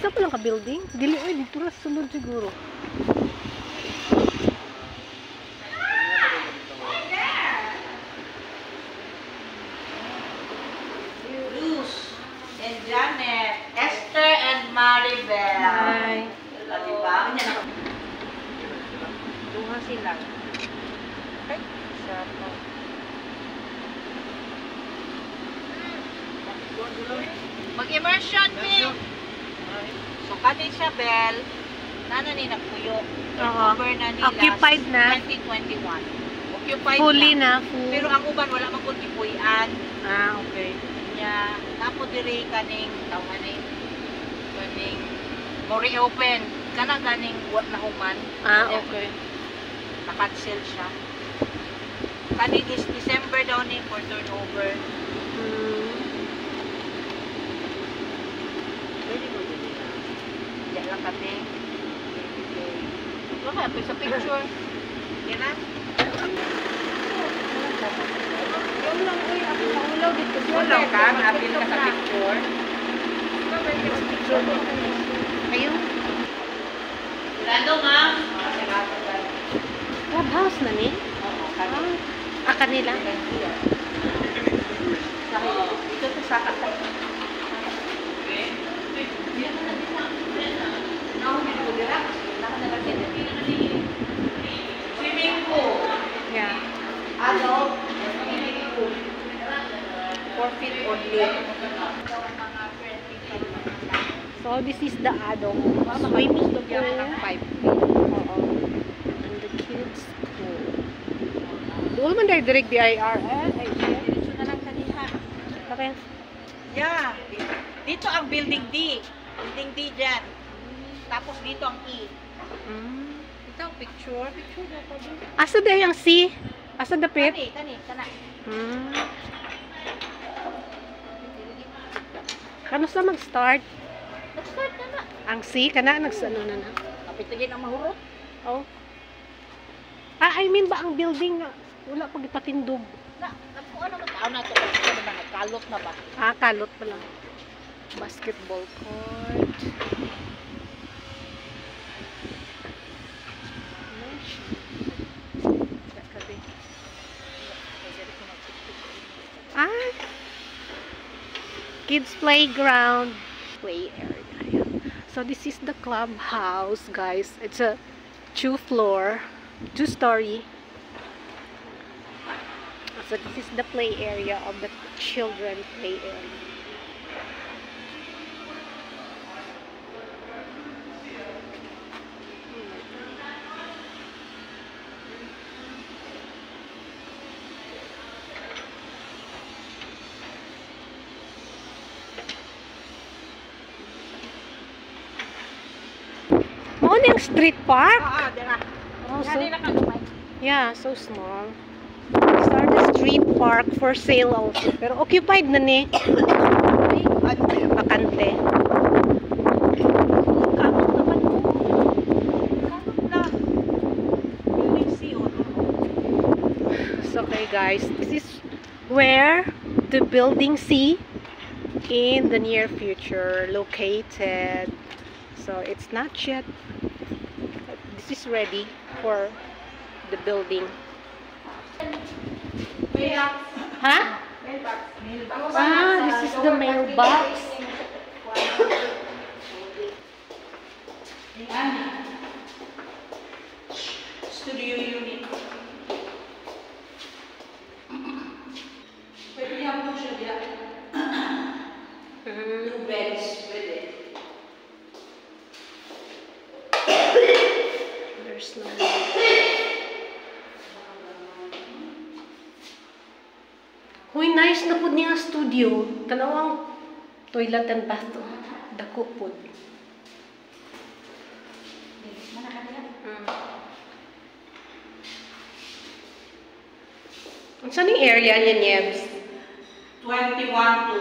Isa pa lang ka building? Dili oy dito ra sulod siguro. Bruce and Janet, Esther and Maribel. Hi. Diba? Duha sila. Ay, isa pa. Mag-immersion me. So, kani siya, Bel, nana ni nagpuyo. October na nila. Occupied na. 2021. Occupied Fully na. na. Full. Pero ang uban, wala mang kuntipuyan. Ah, okay. Niya, tapo diri kaning, kaning more open. Kana ganing what na human. Ah, okay. Na-cancel siya. Kani is December daw ni for turnover. Very good. Yan lang kami. Wala kaya sa picture. Yan na. Yung lang oy ako maulaw dito. Wala ka, apil ka sa picture. Picture mo. Ayun. Rando ma'am. Clubhouse na ni? Oo, kami. Ah, kanila. Ito to sa kakay. Swimming pool. Yeah. Ano? Swimming pool. 4 feet only. So, this is the swimming pool. 5 feet. Oo. And the kids pool. Doon man dahil direct BIR. Ay, Diretso na lang kaniha. okay. Yeah. Dito ang building D. Building D dyan. Tapos dito ang E. Ito ang picture. Picture na pa din. Asa dahil ang C? Asa dapit? Kani. Kano sa mag-start? Nag-start na na. Ang C? Kana nagsano na na? Kapit na ang mahurot. Oh. Ah, I mean ba ang building na wala pag ipatindog? Ano tao na ito? Ano ba? Nagkalot na ba? Ah, kalot pa lang. Basketball court. Ah, kids playground, play area. So this is the clubhouse, guys. It's a 2-story. So this is the play area of the children play area. Mao ni ang street park? Dira. Oh, so, Dira ka lumay. yeah, so small. These are the street park for sale also. Pero occupied na ni. Bakante. Kanot naman mo. Kanot na. Building C o. So, okay guys, this is where the building C in the near future located. So it's not yet, this is ready for the building. Huh? Ah, this is the mailbox. Studio unit. Pwede niya po siya diya. 2 beds. Pwede. There's no. Huy, nice na pud niya studio. Tanawang toilet and bathroom. Dako pud. Saan yung area niya, Niebs? 21 to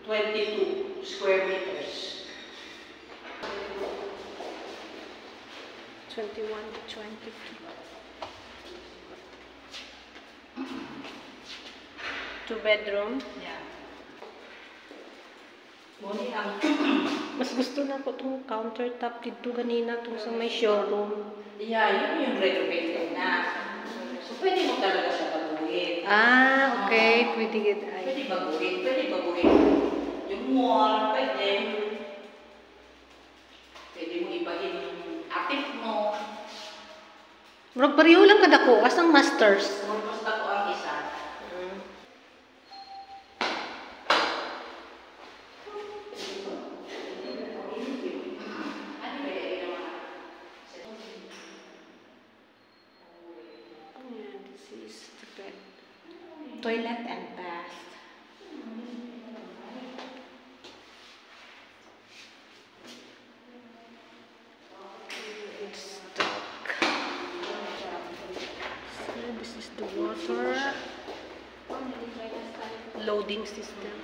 22 square meters. 21 to 22. Two bedroom. Yeah. Muni ang Mas gusto na ko itong countertop dito ganina itong sa may showroom. Yeah, yun yung retrofitted na. So, pwede mo talaga siya baguhin. Ah, okay. Pwede gid ay. Pwede baguhin. Yung wall, pwede. Pwede mo ibahin yung attic mo. Murag pareho lang kada ko, asang masters. Basta ko ang isa. This is the bed. Toilet and bath. It's dark. So this is the water loading system.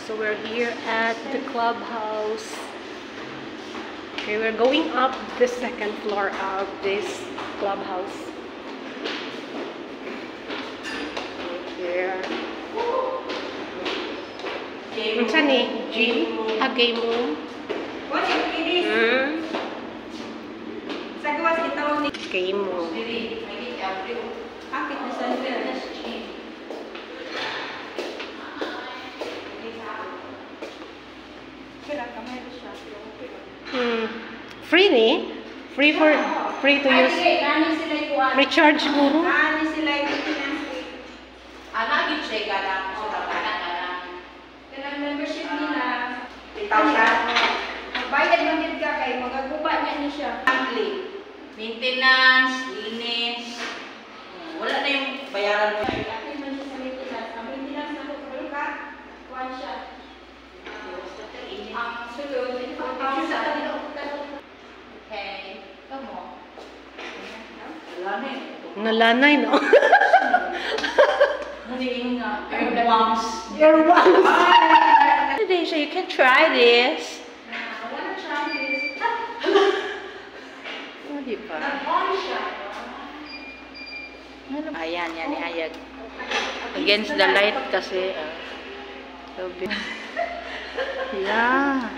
So we're here at the clubhouse. Okay, we're going up the second floor of this clubhouse. Here. Unsa ni? Gym? A game room? What is this? Sa gawas itawag ni Game room. Diri, may abri. Kapit na sa fitness gym. Kira kamay siya. Free ni? Free to use. Nani sila ikuan. Recharge mo. Nani sila maintenance fee. Ana gid siya kada sa kana. Kanang membership nila, 3,000. magbayad man din ka kay magaguba niya ni siya. Monthly. Maintenance, linis. Wala na yung bayaran mo. Ate man siya sa maintenance. Ang maintenance na ko ka, kuan siya. Ang sulod, ang sa kanila Okay. Kamo. Wala na eh. Nalanay, no? Hindi nga. Airwalks. Earwax. Today, so you can try this. I wanna try this. Oh, di ba? Nag-on siya. Ayan, yan ni Hayag. Against the light kasi. Yeah.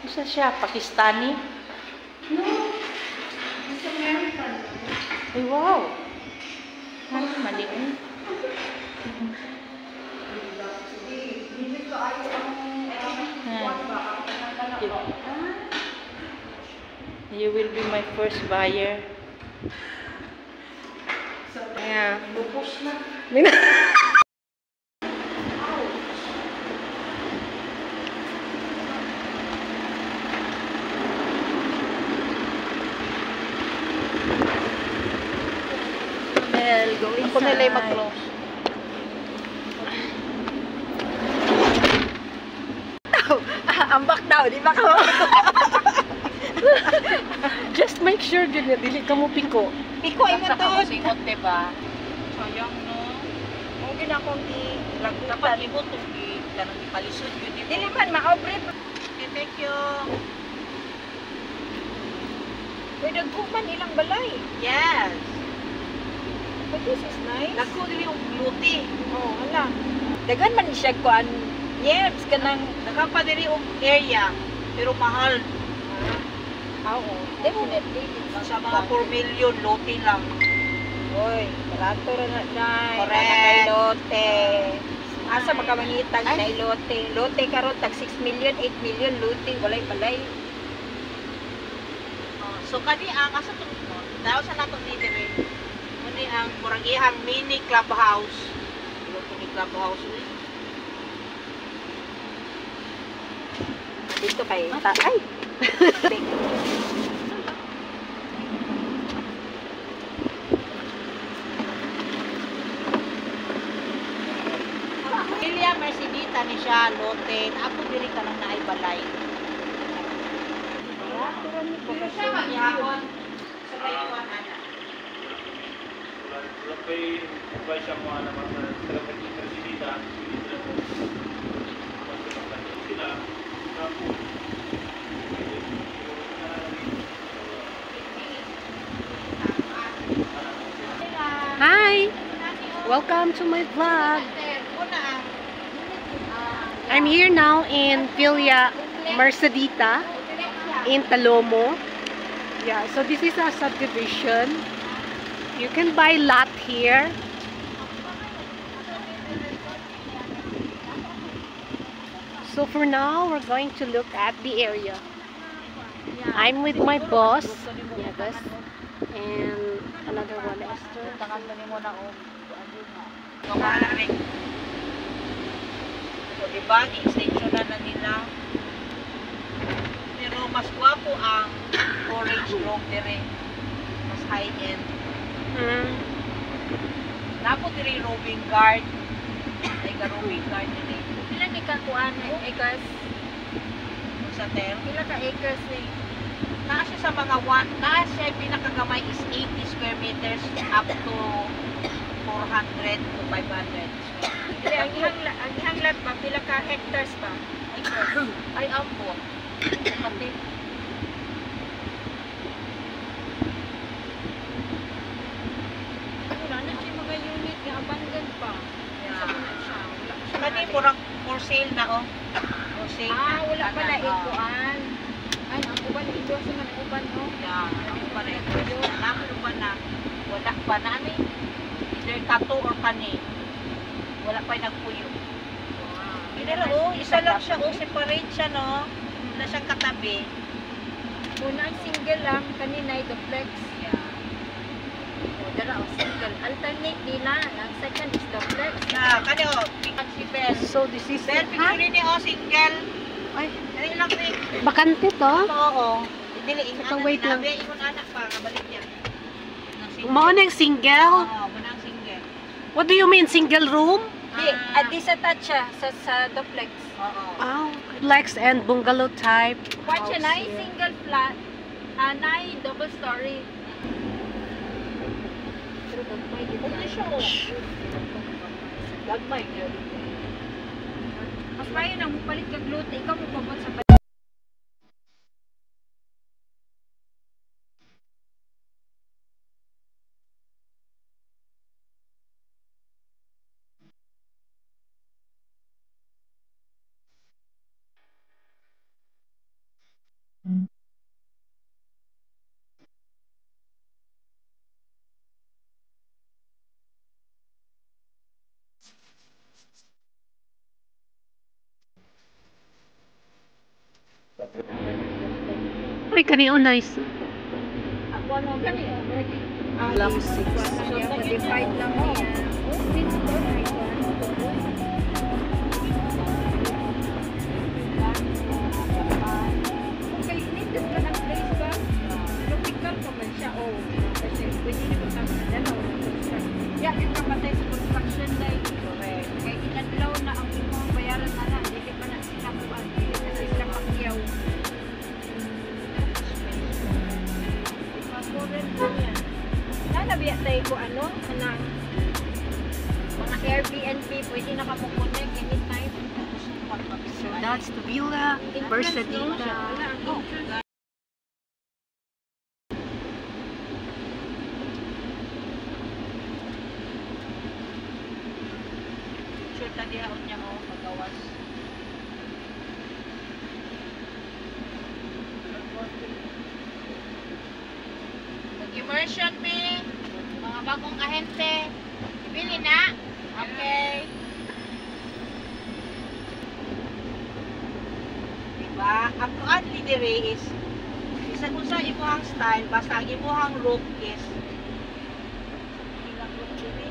Isa siya, Pakistani? No. It's American. Ay, wow. Mali. Hindi ko ayos ang kuan ba? You will be my first buyer. Yeah. Bukos na. Well, go inside. Ako nila'y mag-close. Ambak daw, di ba ka? Just make sure din na dili ka mo piko. Piko ay mo to. Singot, di ba? Sayang, no? Kung ginakong di lagutan. Dapat limot kung di ganang ipalisod yun. Dili man, ma-obre. Okay, thank you. Pwede guman ilang balay. Yes. But this is nice. Naku, dili yung luti. Oh, wala. Dagan man siya kuan. Yes, kanang Nakapadiri yung area, pero mahal. oo. Definitely. Sa mga 4 million, lote lang. Oy, barato ra na dai. Correct. Kay lote. Asa makamangitag na lote. Lote karon tag 6 million, 8 million lote walay balay. So, kani ang asa ito mo? Daw sa natong dito rin. Kani ang murang ihang mini clubhouse. Mini clubhouse. Dito kay ay. Ilya Mercedita ni siya, lote. Ako dili ka lang naay balay. Pero siya magyapon. Sa may kuwan, ana. Vai chamar na mata da sila Hi! Welcome to my vlog. Una ang I'm here now in Villa Mercedita in Talomo. Yeah, so this is a subdivision. You can buy lot here. So for now, we're going to look at the area. I'm with my boss, Nieves, and another one, Esther. So, diba, extension na nila. Pero mas guwapo ang orange room dire. Mas high-end. Napo dire roving guard. Ay ka roving guard dire. Pila ni ka kuan acres? Sa ter. Pila ka acres ni? Taas siya sa mga taas siya yung pinakagamay is 80 square meters up to 400 to 500 Dili ang ihang lot ba pila ka hectares ba? acres. Ay, ampo. Pati. Wala na siya mga unit nga abandoned pa. Sa muna siya. Wala siya. Kani murag for sale na oh. For sale na. Wala pa na Oh. ikuan. Ay, ang uban ito sa mga uban no. Yeah, ano pa na ito? Namin pa na. Wala pa na ni. Either tattoo or kani. Wala pa yung nagpuyo. Pero oh, isa lang siya. Oh, separate siya no. Wala siyang katabi. Una ang single lang, kanina ay duplex. Yeah. Dala o single. Alternate nila. Ang second is duplex. Na, kani oh. Pikan si Bel. So this is Bel, picture ni oh, single. Ay, Dali lang ni. bakante to. Oo. Dili, Saka wait lang. Ingon anak pa, balik niya. Mao na yung single. Oo, manang single. What do you mean, single room? Di, disattach siya sa duplex. Oo. Oh, Lex and bungalow type. Kwan siya na single flat. Na double story. Pero gagmay din Ano siya oh? Gagmay yun. Mas mayo nang palit kag lote, ikaw mo pabot sa Ay, kanino nice. ako no gani. Lang 6. So, modified lang niya. Oh, dito to, nice one. Okay, needed ka ng place ba? Tropical pa man siya, oh. Kasi pwede na magkama na dalaw ng construction. Yeah, yung kapatay sa construction dahil. Correct. Kaya inadlaw na ang imong bayaran na na. Hindi pa na sinakuan. Kasi sila pakyaw. Pag-current mo yan. Nanabiya tayo ko ano, kanang mga Airbnb, pwede na ka mag-connect anytime. So that's the Villa Mercedita. Oh. Sure na dihaon niya oh, pagawas. Immersion be, mga bagong ahente. Ibili na. Okay. Diba? Ang kuan lidere is isa kung sa imuhang style, basta ang imuhang roof is ilang roof dire.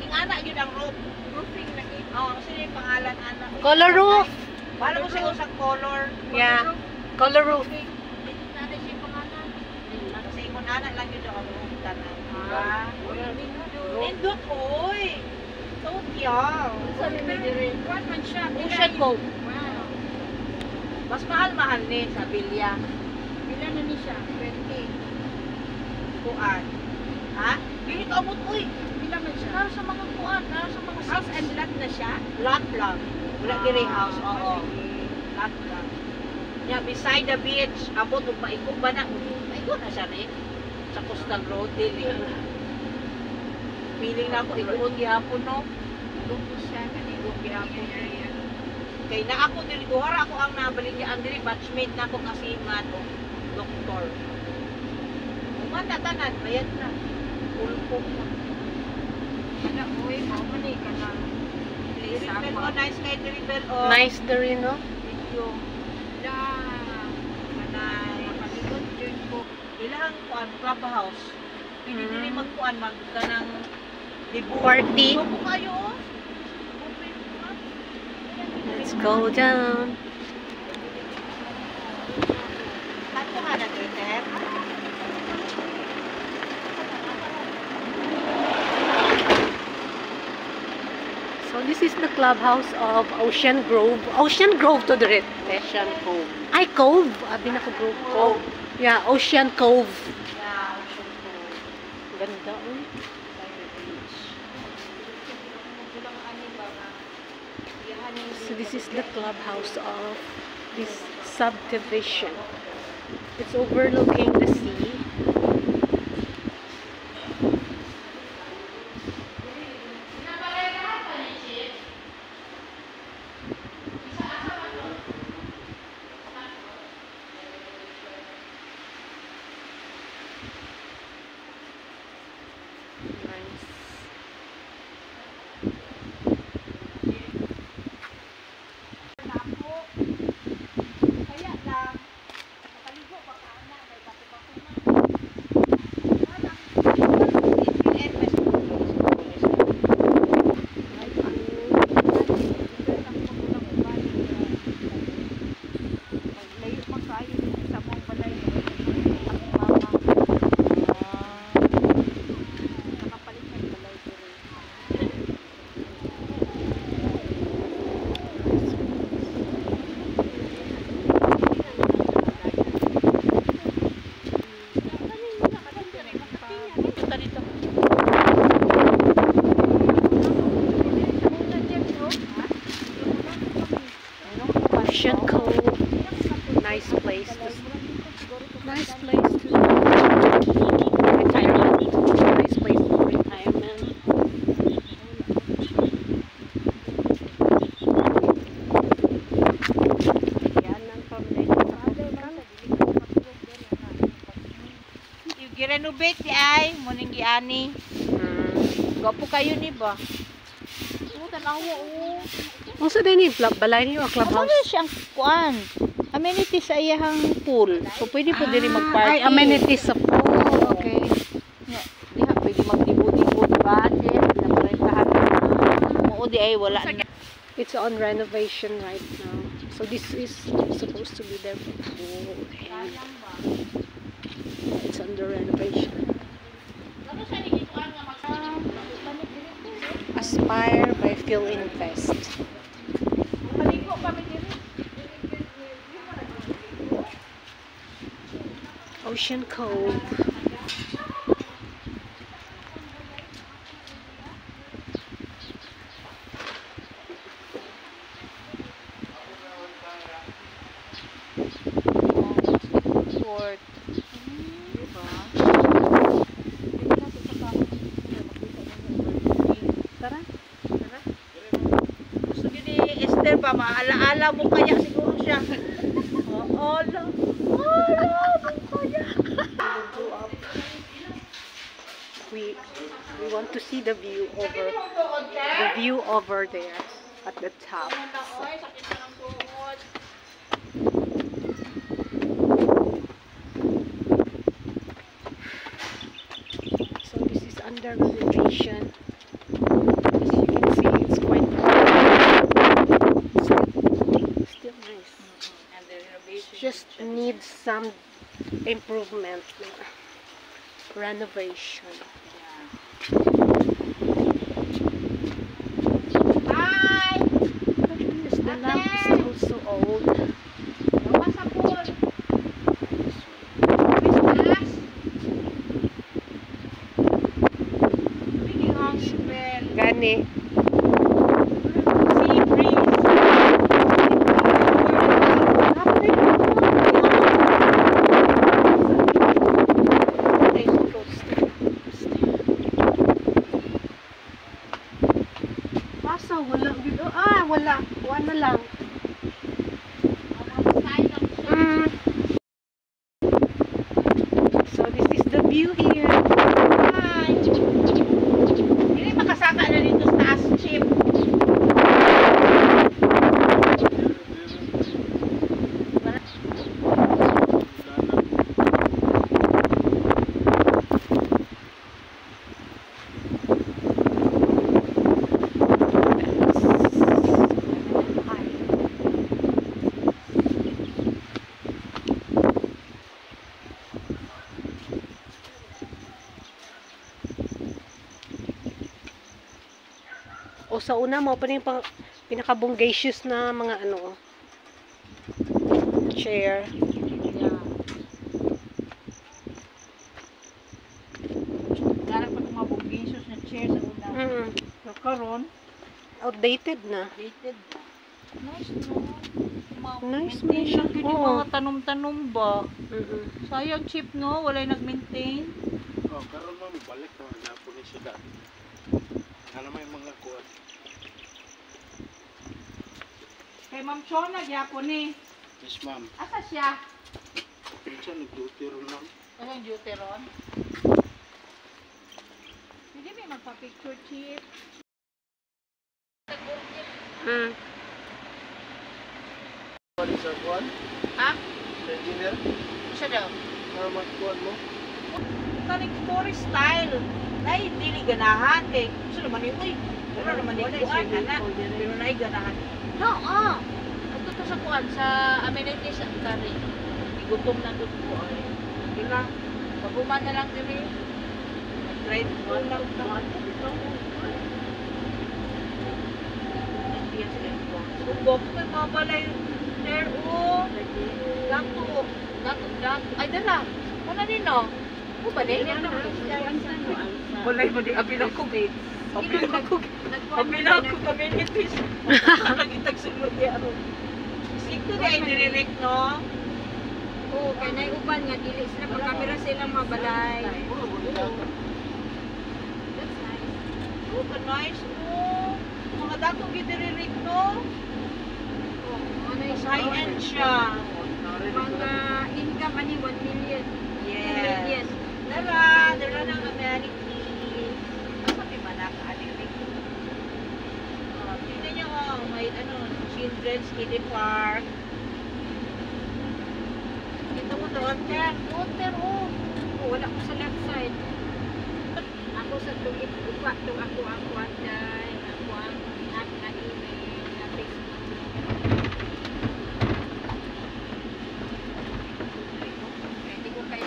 Ing anak yun ang roof. Roofing na yun. Oo, kasi yung pangalan anak. Color roof. Wala ko sa usang color. Yeah. Color roof. Nana siya yung pangalan. Kasi ingon anak lang yun ang roof tanan. Diba? Nindot, oy! So cute. Sabi mo dire, kuwan man siya. Ocean Cove. Wow. Mas mahal-mahal ni sa Bilya. Pila na ni siya? 20. Kuan. Ha? Dili ka amot, uy! Pila man siya? Nara sa mga kuan, nara sa mga House and lot na siya? lot lang. Wala diri house, oo. Lot lang. Yeah, beside the beach, abot ug paikot ba na? Paikot na siya ni. Sa coastal road dili. Feeling na ako ikuon gihapon no. Lugi siya. Ikuon gihapon. Kay na ako diri duhara ako ang nabaligyan diri batchmate na ko kasi man o doktor. Umanda tanan bayad na. Ulpok na. Kada uwi mo man eh ka na. Dribble o nice kay dribble o. Nice na rin, no? Video. Da. Kanay. Nakaligot yun ko. Ilang kuan clubhouse. Pili diri magkuan mag kanang debut. Party. So po kayo. Oh. Let's go down. Kanto ka na Twitter. So this is the clubhouse of Ocean Grove. Ocean Grove to the red. Ocean Cove. Ay, Cove. Abi na ko Grove. Cove. Yeah, Ocean Cove. Yeah, Ocean Cove. Ganda, oh. By the beach. So this is the clubhouse of this subdivision. It's overlooking the sea. Nice. Kaya lang, nakaligo pa ka na, may bako-bako na. Maglayo man kayo sa mong balay. Nakapalit ng balay dito. Punta dito. Ocean Cove. Nice place to retirement. Nice place for retirement. Yan ang Yung gi-renovate di ay, muning giani. Gwapo kayo ni ba? Tanawa o. Ang sa din balay niyo o clubhouse? Ano siyang kuan? Amenities sa iyahang pool. So pwede po diri mag-party. Ay, amenities sa pool. Okay. Diha pwede magdibo-dibo ba? Oo di ay wala na. It's on renovation right now. So this is supposed to be their pool. And it's under renovation. Aspire by Phil Invest. Maligo kami diri. Ocean Cove. Fort. Diba? Tara. Gusto niyo ni Esther ba? Maalaala mo kaya siguro siya. Ala mo kaya. Go up. We want to see the view over there at the top. So this is under renovation. As you can see, it's quite still nice. And the renovation Just needs some improvement, renovation. Hi! Yes, the lamp is also old. Mama sa pool. Business. Biging hangin bell. Gani. Sea breeze. Basa, wala. Wala. Wala na lang. O sa una mo pa rin yung pinaka-bonggacious na mga ano, chair. Yeah. Darang pa itong mga bonggacious na chair sa una. So, karon, Outdated na. dated. Nice, no? Nice, Maintain lang yun yung Oo. mga tanom-tanom ba? Mm-mm. Sayang cheap, no? Wala'y nag-maintain. Oh, karon ma'am, balik na napon ni siya dati. Ano may mga kuwan. Kay Ma'am Chona, gyapon eh. Yes ma'am. Asa siya? Minsan nag-duty ron lang. Ano yung duty ron? Hindi may magpa-picture chip. Mm. Kuwan sa kuwan? Ha? Sa engineer? Siya daw. Para magkuwan mo? Kaning forest style. Nay, dili ganahan. Kay, gusto naman yun. Uy, wala naman yung kuwan, anak. Pero nay ganahan. No, Ito to sa kuwan, sa amenities at kari. Igutom na doon ko. Hindi lang. Paguman na lang dili. Mag-drive ko lang. Sumbok ko yung mga balay. There, Dato. Ay, dala. Ano din, no? Ano ba din? Balay mo di. Abilang ko. Abilang ko communities. Nagitag sulod yan. Sikto na iniririk, no? Oo, kaya na uban nga, dili sila pagkamera silang mabalay. That's nice. Oh, ka-nice, oh. Mga datong gidiririk, no? Oh, ano yung High-end siya. mga income ani 1 million. Yes. Dara ng amenities. Ano may manaka-alirik? Tingnan niyo, may children's kiddie park. Ito mo doon, water, Oh, wala ko sa left side. Ako sa tugit upa, tug ako ang kwanday, ako ang app na email, na Facebook. Hindi ko kayo.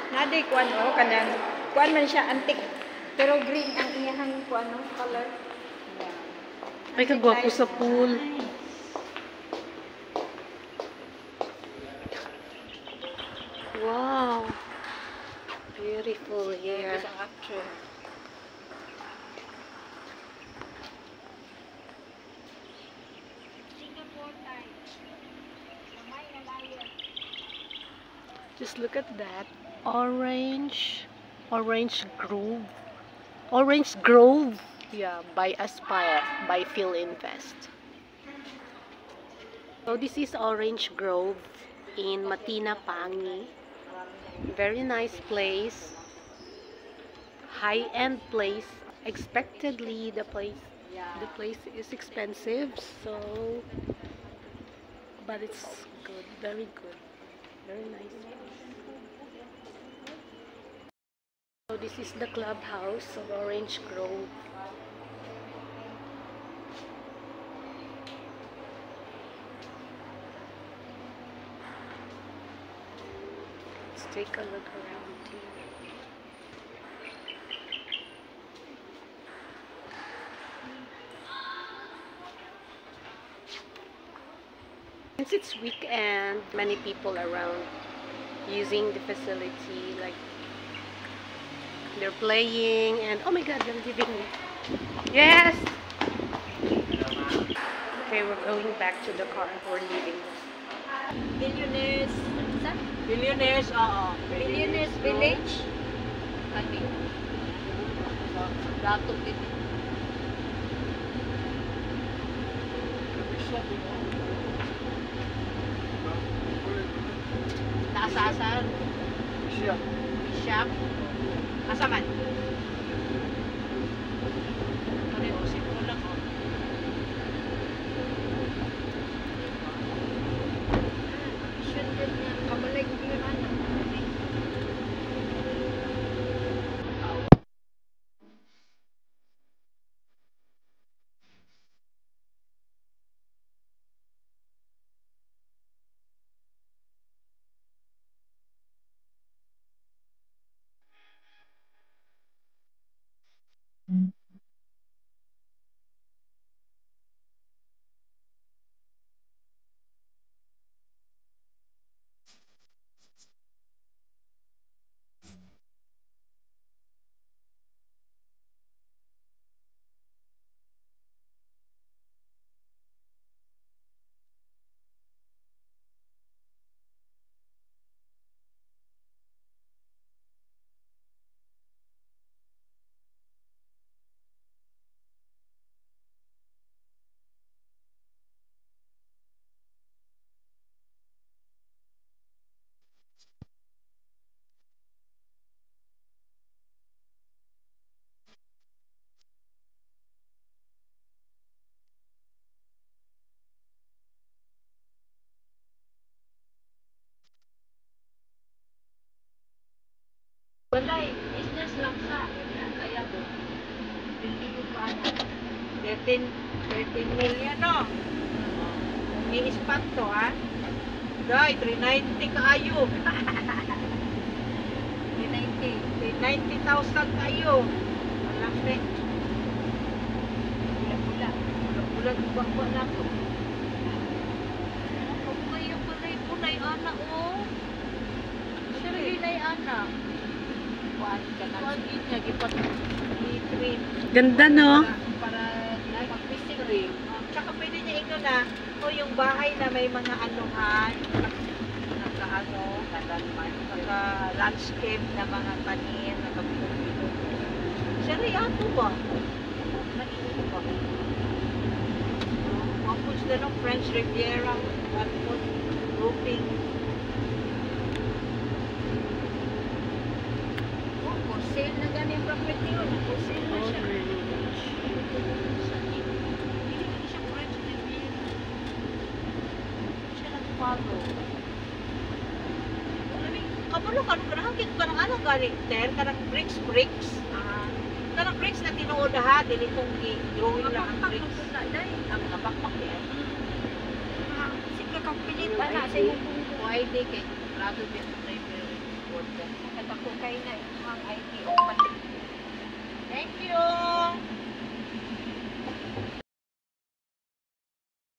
Naday kuan kanang kuan man siya antique pero green ang iyahang kuan color. Ay, kagwapo sa pool. Wow. Beautiful here. Isang action. Singapore time. May nalayo. Just look at that. Orange Grove. Orange Grove. Yeah, by Aspire, by Phil Invest. So this is Orange Grove in Matina, Pangi. Very nice place. High-end place. Expectedly, the place is expensive, so but it's good, very good, very nice. So this is the clubhouse of Orange Grove. Let's take a look around here. Since it's weekend, many people around using the facility, like they're playing, and oh my god, they're giving me. Yes! Okay, we're going back to the car. We're leaving. Billionaires. Sa? Billionaires, oo. Billionaires Village. Kani. Sa dato din. Naasasan. Bishop. Asa man? Ano yung simple lang, oh. 13 million, no? Kung i-spot to, ha? Day, 390 kaayo. 390,000 kayo. Malaki. Bulan-bulan ba na po. Kung kayo punay anak, oh. Sirili na yung anak. Kuhaan ka na. Kuhaan niya, gipat i-trim. Ganda, no? Para mag-fishing ring. Tsaka pwede niya ingon na, o yung bahay na may mga anuhan, naka-ano, naka-landscape na mga tanin, naka-pilo-pilo. Seryato ba? Naiinit ba? Mapuns na ng French Riviera, one-foot roofing. Oh, for sale na ganyan property yun. For sale na siya. Hindi siya French Riviera. Siya nag-follow. Kabalo ka nung kanahangkit ka ng ano galing ter, kanang bricks. Kanang bricks na tinuod ha, dili kong i-drawing lang ang bricks. Ang nabakpak yan. Sige kang pilitan na sa iyong Pwede kay Prado din very important. Nakatako kayo na ang IT o pati. Thank you!